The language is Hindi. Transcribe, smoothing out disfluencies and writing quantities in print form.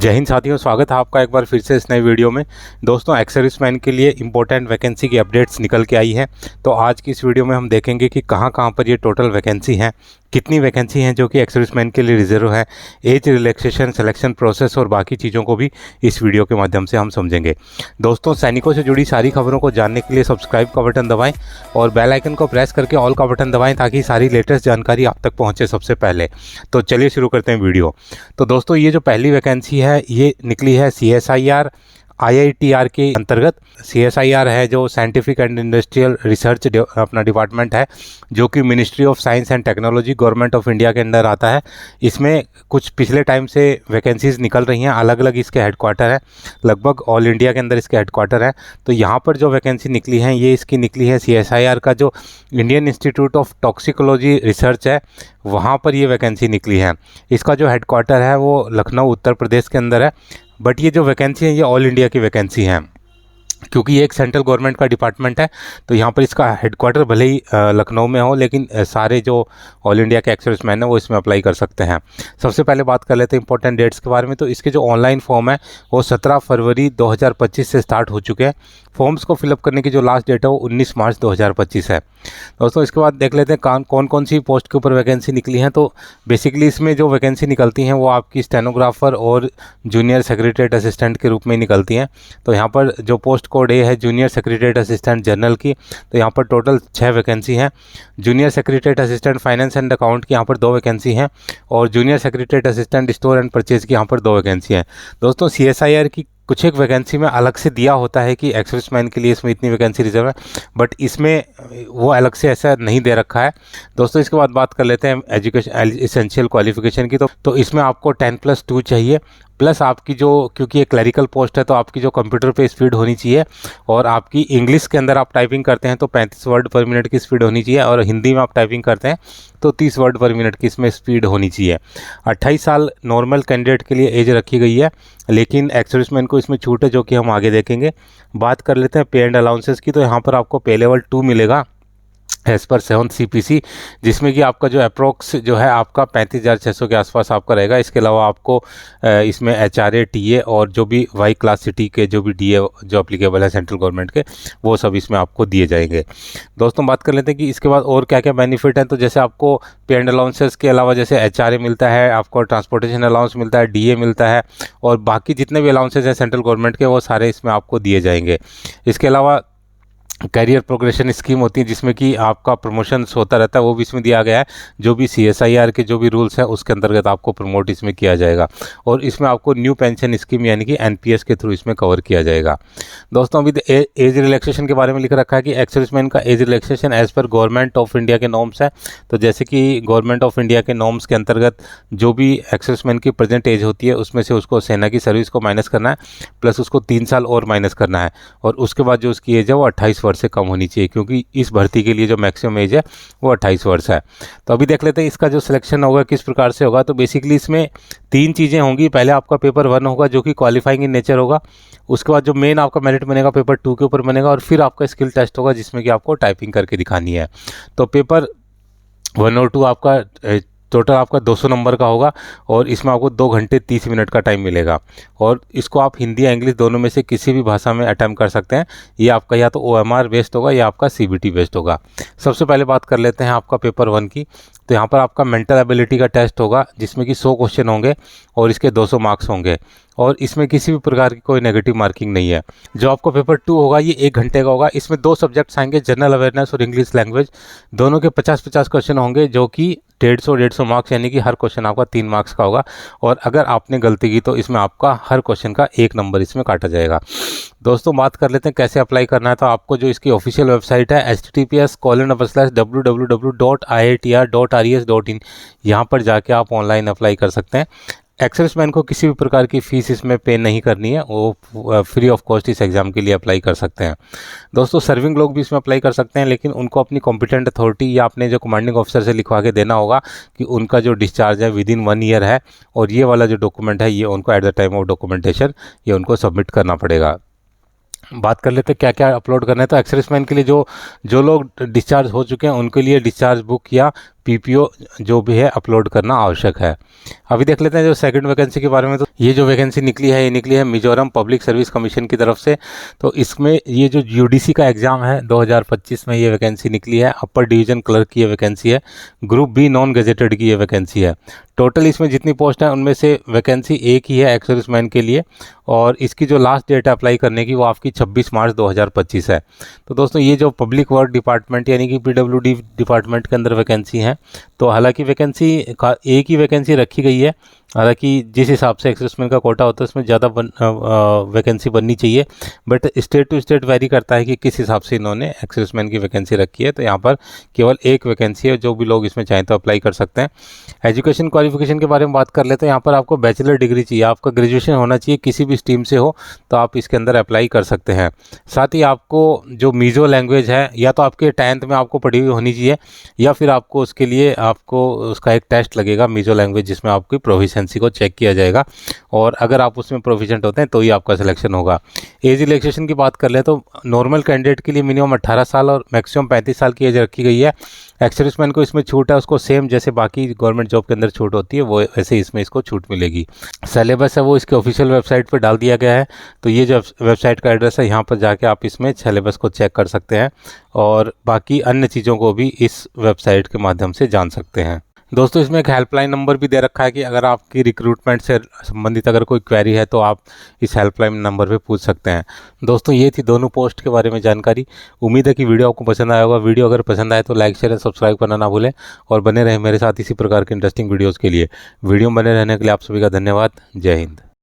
जय हिंद साथियों, स्वागत है आपका एक बार फिर से इस नए वीडियो में। दोस्तों, एक्स सर्विसमैन के लिए इंपॉर्टेंट वैकेंसी की अपडेट्स निकल के आई है। तो आज की इस वीडियो में हम देखेंगे कि कहां कहां पर ये टोटल वैकेंसी हैं, कितनी वैकेंसी हैं जो कि एक्स सर्विसमैन के लिए रिजर्व है, एज रिलैक्सेशन, सिलेक्शन प्रोसेस और बाकी चीज़ों को भी इस वीडियो के माध्यम से हम समझेंगे। दोस्तों, सैनिकों से जुड़ी सारी खबरों को जानने के लिए सब्सक्राइब का बटन दबाएं और बेल आइकन को प्रेस करके ऑल का बटन दबाएं ताकि सारी लेटेस्ट जानकारी आप तक पहुंचे सबसे पहले। तो चलिए शुरू करते हैं वीडियो। तो दोस्तों, ये जो पहली वैकेंसी है ये निकली है CSIR IITR के अंतर्गत। CSIR है जो साइंटिफिक एंड इंडस्ट्रियल रिसर्च अपना डिपार्टमेंट है, जो कि ministry of science and technology government of India के अंदर आता है। इसमें कुछ पिछले टाइम से वैकेंसीज निकल रही हैं, अलग अलग इसके हेडक्वार्टर हैं, लगभग ऑल इंडिया के अंदर इसके हेडक्वार्टर हैं। तो यहाँ पर जो वैकेंसी निकली है ये इसकी निकली है CSIR का जो Indian institute of toxicology research है, वहाँ पर ये वैकेंसी निकली है। इसका जो हेडक्वार्टर है वो लखनऊ उत्तर प्रदेश के अंदर है। बट ये जो वैकेंसी है ये ऑल इंडिया की वैकेंसी है, क्योंकि ये एक सेंट्रल गवर्नमेंट का डिपार्टमेंट है। तो यहाँ पर इसका हेडक्वार्टर भले ही लखनऊ में हो, लेकिन सारे जो ऑल इंडिया के एक्स सर्विसमैन हैं वो इसमें अप्लाई कर सकते हैं। सबसे पहले बात कर लेते हैं इंपॉर्टेंट डेट्स के बारे में। तो इसके जो ऑनलाइन फॉर्म है वो 17 फरवरी 2025 से स्टार्ट हो चुके हैं। फॉर्म्स को फिलअप करने की जो लास्ट डेट है वो 19 मार्च 2025 है। दोस्तों, इसके बाद देख लेते हैं कौन कौन सी पोस्ट के ऊपर वैकेंसी निकली हैं। तो बेसिकली इसमें जो वैकेंसी निकलती हैं वो आपकी स्टेनोग्राफर और जूनियर सेक्रेटरीट असिस्टेंट के रूप में निकलती हैं। तो यहाँ पर जो पोस्ट कोड ए है जूनियर सेक्रेटरीट असिस्टेंट जनरल की, तो यहाँ पर टोटल 6 वैकेंसी हैं। Junior secretariat assistant finance and account की यहाँ पर 2 वैकेंसी हैं और junior secretariat assistant store and purchase की यहाँ पर 2 वैकेंसी हैं। दोस्तों, CSIR की कुछ एक वैकेंसी में अलग से दिया होता है कि एक्स सर्विसमैन के लिए इसमें इतनी वैकेंसी रिजर्व है, बट इसमें वो अलग से ऐसा नहीं दे रखा है। दोस्तों, इसके बाद बात कर लेते हैं एजुकेशन एसेंशियल क्वालिफिकेशन की। तो इसमें आपको 10+2 चाहिए, प्लस आपकी जो, क्योंकि ये क्लरिकल पोस्ट है तो आपकी जो कंप्यूटर पे स्पीड होनी चाहिए और आपकी इंग्लिश के अंदर आप टाइपिंग करते हैं तो 35 वर्ड पर मिनट की स्पीड होनी चाहिए और हिंदी में आप टाइपिंग करते हैं तो 30 वर्ड पर मिनट की इसमें स्पीड होनी चाहिए। 28 साल नॉर्मल कैंडिडेट के लिए एज रखी गई है, लेकिन एक्स सर्विसमैन को इसमें छूट है जो कि हम आगे देखेंगे। बात कर लेते हैं पे एंड अलाउंसेस की। तो यहाँ पर आपको पे लेवल 2 मिलेगा एज़ पर 7 CPC, जिसमें कि आपका जो अप्रोक्स जो है आपका 35,600 के आसपास आपका रहेगा। इसके अलावा आपको इसमें HRA TA और जो भी वाई क्लास सिटी के जो भी DA जो अप्लीकेबल है सेंट्रल गवर्नमेंट के, वो सब इसमें आपको दिए जाएंगे। दोस्तों, बात कर लेते हैं कि इसके बाद और क्या क्या बेनिफिट हैं। तो जैसे आपको पे एंड अलाउंसेस के अलावा जैसे HRA मिलता है, आपको ट्रांसपोर्टेशन अलाउंस मिलता है, DA मिलता है और बाकी जितने भी अलाउंसेस हैं सेंट्रल गवर्नमेंट के वो सारे इसमें आपको दिए जाएंगे। इसके अलावा कैरियर प्रोग्रेशन स्कीम होती है जिसमें कि आपका प्रमोशंस होता रहता है, वो भी इसमें दिया गया है। जो भी CSIR के जो भी रूल्स हैं उसके अंतर्गत आपको प्रमोट इसमें किया जाएगा और इसमें आपको न्यू पेंशन स्कीम यानी कि NPS के थ्रू इसमें कवर किया जाएगा। दोस्तों, अभी एज रिलैक्सेशन के बारे में लिख रखा है कि एक्स सर्विसमैन का age relaxation as per government of India के नॉर्म्स है। तो जैसे कि गवर्नमेंट ऑफ इंडिया के नॉर्म्स के अंतर्गत जो भी एक्स सर्विसमैन की प्रेजेंट एज होती है उसमें से उसको सेना की सर्विस को माइनस करना है, प्लस उसको 3 साल और माइनस करना है और उसके बाद जो उसकी एज है वो 28 वर्ष से कम होनी चाहिए, क्योंकि इस भर्ती के लिए जो मैक्सिमम एज है वो 28 वर्ष है। तो अभी देख लेते हैं इसका जो सिलेक्शन होगा किस प्रकार से होगा। तो बेसिकली इसमें 3 चीज़ें होंगी। पहले आपका पेपर 1 होगा जो कि क्वालिफाइंग इन नेचर होगा। उसके बाद जो मेन आपका मेरिट बनेगा पेपर 2 के ऊपर बनेगा और फिर आपका स्किल टेस्ट होगा जिसमें कि आपको टाइपिंग करके दिखानी है। तो पेपर 1 और 2 आपका टोटल आपका 200 नंबर का होगा और इसमें आपको 2 घंटे 30 मिनट का टाइम मिलेगा और इसको आप हिंदी या इंग्लिश दोनों में से किसी भी भाषा में अटैम्प्ट कर सकते हैं। ये आपका या तो OMR बेस्ड होगा या आपका CBT बेस्ड होगा। सबसे पहले बात कर लेते हैं आपका पेपर 1 की। तो यहाँ पर आपका मेंटल एबिलिटी का टेस्ट होगा जिसमें कि 100 क्वेश्चन होंगे और इसके 200 मार्क्स होंगे और इसमें किसी भी प्रकार की कोई नेगेटिव मार्किंग नहीं है। जो आपका पेपर 2 होगा ये 1 घंटे का होगा। इसमें 2 सब्जेक्ट्स आएंगे, जनरल अवेयरनेस और इंग्लिश लैंग्वेज। दोनों के 50-50 क्वेश्चन होंगे जो कि 150 मार्क्स यानी कि हर क्वेश्चन आपका 3 मार्क्स का होगा और अगर आपने गलती की तो इसमें आपका हर क्वेश्चन का 1 नंबर इसमें काटा जाएगा। दोस्तों, बात कर लेते हैं कैसे अप्लाई करना है। तो आपको जो इसकी ऑफिशियल वेबसाइट है https://www.iitr.res.in, यहाँ पर जाके आप ऑनलाइन अप्लाई कर सकते हैं। एक्स सर्विसमैन को किसी भी प्रकार की फ़ीस इसमें पे नहीं करनी है, वो फ्री ऑफ कॉस्ट इस एग्ज़ाम के लिए अप्लाई कर सकते हैं। दोस्तों, सर्विंग लोग भी इसमें अप्लाई कर सकते हैं, लेकिन उनको अपनी कॉम्पिटेंट अथॉरिटी या अपने जो कमांडिंग ऑफिसर से लिखवा के देना होगा कि उनका जो डिस्चार्ज है विदिन 1 ईयर है और ये वाला जो डॉक्यूमेंट है ये उनको at the time of documentation ये उनको सबमिट करना पड़ेगा। बात कर लेते हैं क्या क्या अपलोड करना है। तो एक्स सर्विसमैन के लिए जो लोग डिस्चार्ज हो चुके हैं उनके लिए डिस्चार्ज बुक या PPO जो भी है अपलोड करना आवश्यक है। अभी देख लेते हैं जो सेकंड वैकेंसी के बारे में। तो ये जो वैकेंसी निकली है, ये निकली है मिजोरम पब्लिक सर्विस कमीशन की तरफ से। तो इसमें ये जो UDC का एग्ज़ाम है 2025 में ये वैकेंसी निकली है। अपर डिवीज़न क्लर्क की ये वैकेंसी है। ग्रुप बी नॉन गेजेटेड की ये वैकेंसी है। टोटल इसमें जितनी पोस्ट है उनमें से वैकेंसी एक ही है एक्स सर्विसमैन के लिए, और इसकी जो लास्ट डेट है अप्लाई करने की वो आपकी 26 मार्च 2025 है। तो दोस्तों ये जो पब्लिक वर्क डिपार्टमेंट यानी कि PWD डिपार्टमेंट के अंदर वैकेंसी है, तो हालांकि वैकेंसी एक ही वैकेंसी रखी गई है। हालांकि जिस हिसाब से एक्स सर्विसमैन का कोटा होता है उसमें ज़्यादा वैकेंसी बननी चाहिए, but state to state vary करता है कि किस हिसाब से इन्होंने एक्स सर्विसमैन की वैकेंसी रखी है। तो यहाँ पर केवल एक वैकेंसी है, जो भी लोग इसमें चाहें तो अप्लाई कर सकते हैं। एजुकेशन क्वालिफिकेशन के बारे में बात कर लेते हैं। यहाँ पर आपको बैचलर डिग्री चाहिए, आपका ग्रेजुएशन होना चाहिए, किसी भी स्ट्रीम से हो तो आप इसके अंदर अप्लाई कर सकते हैं। साथ ही आपको जो मीज़ो लैंग्वेज है या तो आपके 10th में आपको पढ़ी हुई होनी चाहिए, या फिर आपको उसके लिए आपको उसका एक टेस्ट लगेगा मीज़ो लैंग्वेज, जिसमें आपकी प्रोफिशिएंसी को चेक किया जाएगा, और अगर आप उसमें प्रोफिशिएंट होते हैं तो ही आपका सिलेक्शन होगा। एज रिलैक्सेशन की बात कर ले तो नॉर्मल कैंडिडेट के लिए मिनिमम 18 साल और मैक्सिमम 35 साल की एज रखी गई है। एक्स सर्विसमैन को इसमें छूट है, उसको सेम जैसे बाकी गवर्नमेंट जॉब के अंदर छूट होती है वो वैसे इसमें इसको छूट मिलेगी। सिलेबस है वो इसके ऑफिशियल वेबसाइट पर डाल दिया गया है। तो ये जो वेबसाइट का एड्रेस है यहाँ पर जाके आप इसमें सिलेबस को चेक कर सकते हैं, और बाकी अन्य चीज़ों को भी इस वेबसाइट के माध्यम से जान सकते हैं। दोस्तों इसमें एक हेल्पलाइन नंबर भी दे रखा है कि अगर आपकी रिक्रूटमेंट से संबंधित अगर कोई क्वेरी है तो आप इस हेल्पलाइन नंबर पे पूछ सकते हैं। दोस्तों ये थी दोनों पोस्ट के बारे में जानकारी। उम्मीद है कि वीडियो आपको पसंद आया होगा। वीडियो अगर पसंद आए तो लाइक शेयर और सब्सक्राइब करना ना भूलें, और बने रहें मेरे साथ इसी प्रकार के इंटरेस्टिंग वीडियोज़ के लिए। वीडियो बने रहने के लिए आप सभी का धन्यवाद। जय हिंद।